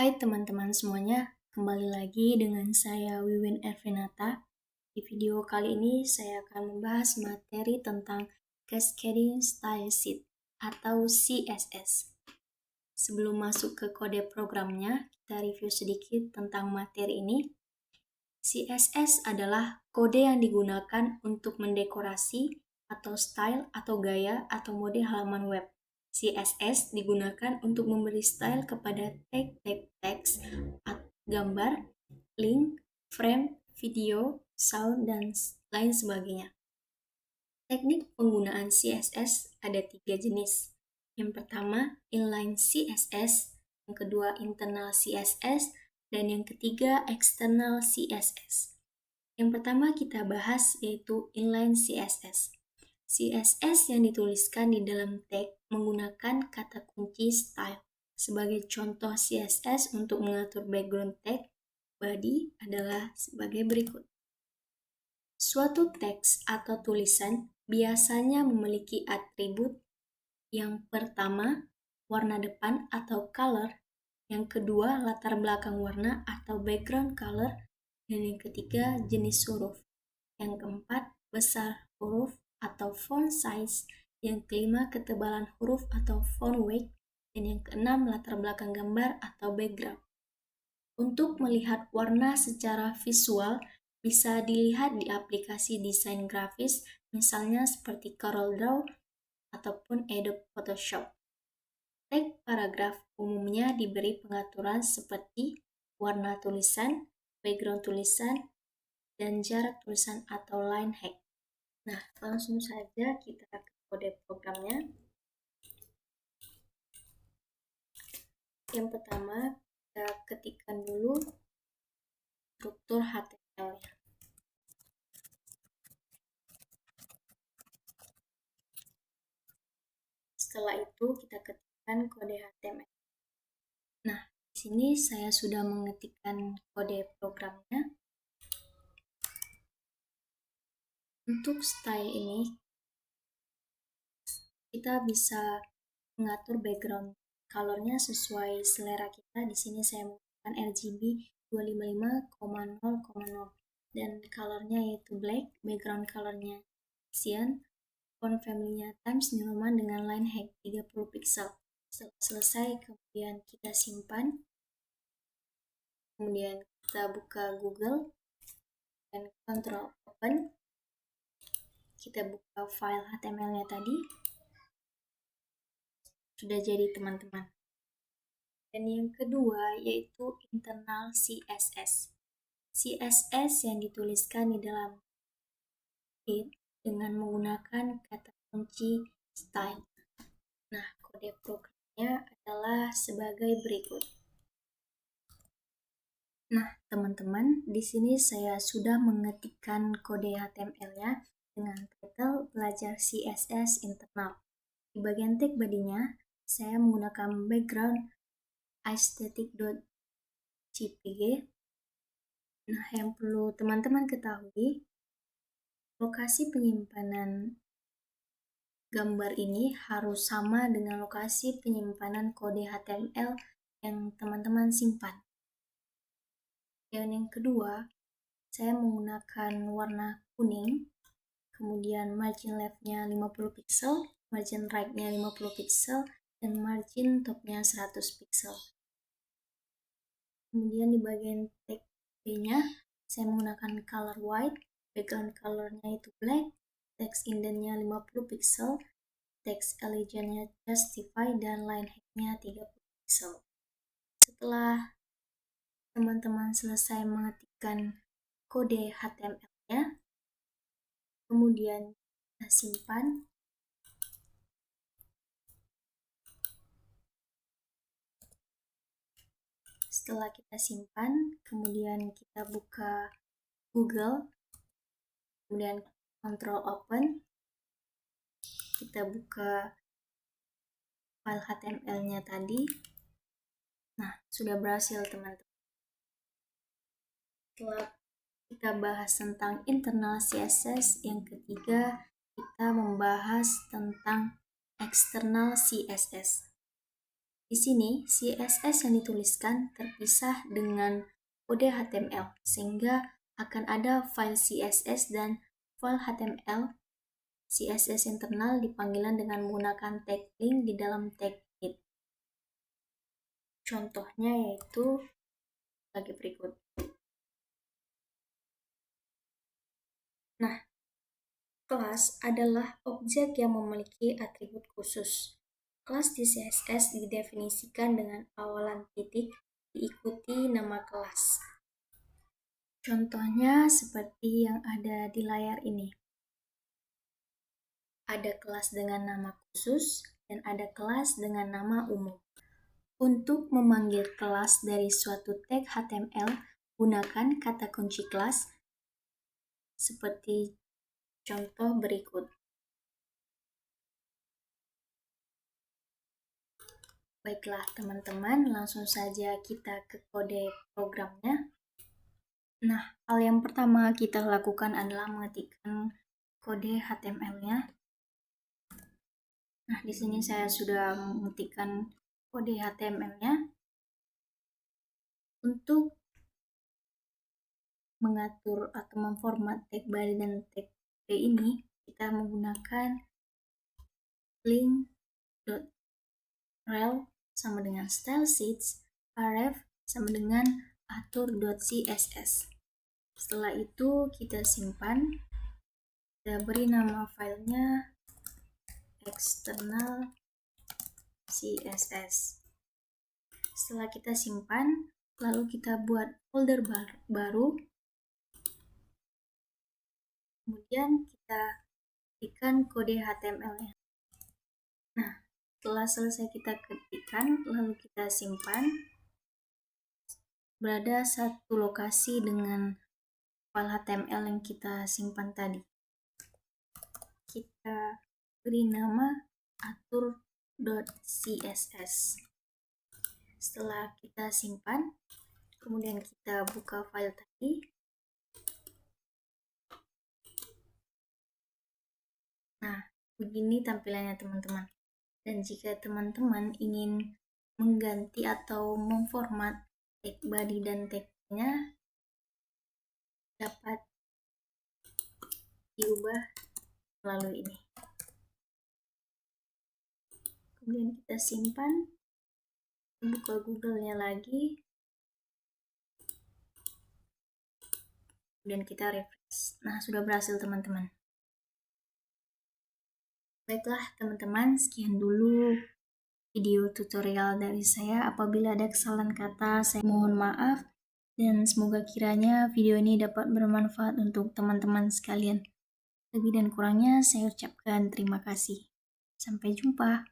Hai teman-teman semuanya, kembali lagi dengan saya Wiwin Ervinata. Di video kali ini saya akan membahas materi tentang Cascading Style Sheet atau CSS. Sebelum masuk ke kode programnya, kita review sedikit tentang materi ini. CSS adalah kode yang digunakan untuk mendekorasi atau style atau gaya atau mode halaman web. CSS digunakan untuk memberi style kepada tag-tag teks, gambar, link, frame, video, sound, dan lain sebagainya. Teknik penggunaan CSS ada 3 jenis. Yang pertama, inline CSS, yang kedua, internal CSS, dan yang ketiga, external CSS. Yang pertama kita bahas yaitu inline CSS. CSS yang dituliskan di dalam tag menggunakan kata kunci style. Sebagai contoh CSS untuk mengatur background tag body adalah sebagai berikut. Suatu teks atau tulisan biasanya memiliki atribut yang pertama, warna depan atau color, yang kedua, latar belakang warna atau background color, dan yang ketiga, jenis huruf. Yang keempat, besar huruf atau font size, yang kelima, ketebalan huruf atau font weight, dan yang keenam, latar belakang gambar atau background. Untuk melihat warna secara visual, bisa dilihat di aplikasi desain grafis, misalnya seperti CorelDRAW ataupun Adobe Photoshop. Tag paragraf umumnya diberi pengaturan seperti warna tulisan, background tulisan, dan jarak tulisan atau line height. Nah, langsung saja kita ke kode programnya. Yang pertama, kita ketikkan dulu struktur HTML-nya. Setelah itu, kita ketikkan kode HTML. Nah, di sini saya sudah mengetikkan kode programnya. Untuk style ini, kita bisa mengatur background colornya sesuai selera kita. Di sini saya menggunakan RGB 255,0,0 dan colornya yaitu black, background colornya cyan, font family-nya Times New Roman dengan line height 30 pixel. Setelah selesai, kemudian kita simpan. Kemudian kita buka Google dan Ctrl Open. Kita buka file HTML-nya tadi. Sudah jadi teman-teman. Dan yang kedua yaitu internal CSS. CSS yang dituliskan di dalam sheet dengan menggunakan kata kunci style. Nah, kode programnya adalah sebagai berikut. Nah, teman-teman, di sini saya sudah mengetikkan kode HTML-nya dengan title belajar CSS internal. Di bagian tag body-nya, saya menggunakan background aesthetic.jpg. Nah, yang perlu teman-teman ketahui, lokasi penyimpanan gambar ini harus sama dengan lokasi penyimpanan kode HTML yang teman-teman simpan. Dan yang kedua, saya menggunakan warna kuning, kemudian margin left-nya 50 pixel, margin right-nya 50 pixel, dan margin top-nya 100 pixel. Kemudian di bagian tag B-nya, saya menggunakan color white, background color-nya itu black, text indent-nya 50 pixel, text legend-nya justify, dan line height-nya 30 pixel. Setelah teman-teman selesai mengetikkan kode HTML-nya, kemudian kita simpan. Setelah kita simpan, kemudian kita buka Google, kemudian Ctrl Open, kita buka file HTML-nya tadi. Nah, sudah berhasil teman-teman. Setelah kita bahas tentang internal CSS, yang ketiga kita membahas tentang external CSS. Di Di sini, CSS yang dituliskan terpisah dengan kode HTML, sehingga akan ada file CSS dan file HTML. CSS internal dipanggilan dengan menggunakan tag link di dalam tag it. Contohnya yaitu sebagai berikut. Nah, kelas adalah objek yang memiliki atribut khusus. Kelas di CSS didefinisikan dengan awalan titik diikuti nama kelas. Contohnya seperti yang ada di layar ini. Ada kelas dengan nama khusus dan ada kelas dengan nama umum. Untuk memanggil kelas dari suatu tag HTML, gunakan kata kunci kelas seperti contoh berikut. Baiklah teman-teman, langsung saja kita ke kode programnya. Nah, hal yang pertama kita lakukan adalah mengetikkan kode HTML-nya. Nah, di sini saya sudah mengetikkan kode HTML-nya. Untuk mengatur atau memformat tag body dan tag body ini, kita menggunakan link.rel sama dengan stylesheets, href sama dengan atur.css. Setelah itu kita simpan, kita beri nama filenya external CSS. Setelah kita simpan, lalu kita buat folder baru. Kemudian kita ketikkan kode HTML-nya. Nah, setelah selesai kita ketikkan, lalu kita simpan. Berada satu lokasi dengan file HTML yang kita simpan tadi. Kita beri nama atur.css. Setelah kita simpan, kemudian kita buka file tadi. Nah, begini tampilannya teman-teman. Dan jika teman-teman ingin mengganti atau memformat tag body dan tag-nya, dapat diubah melalui ini. Kemudian kita simpan, buka Google-nya lagi, kemudian kita refresh. Nah, sudah berhasil teman-teman. Baiklah teman-teman, sekian dulu video tutorial dari saya. Apabila ada kesalahan kata, saya mohon maaf. Dan semoga kiranya video ini dapat bermanfaat untuk teman-teman sekalian. Lebih dan kurangnya saya ucapkan terima kasih. Sampai jumpa.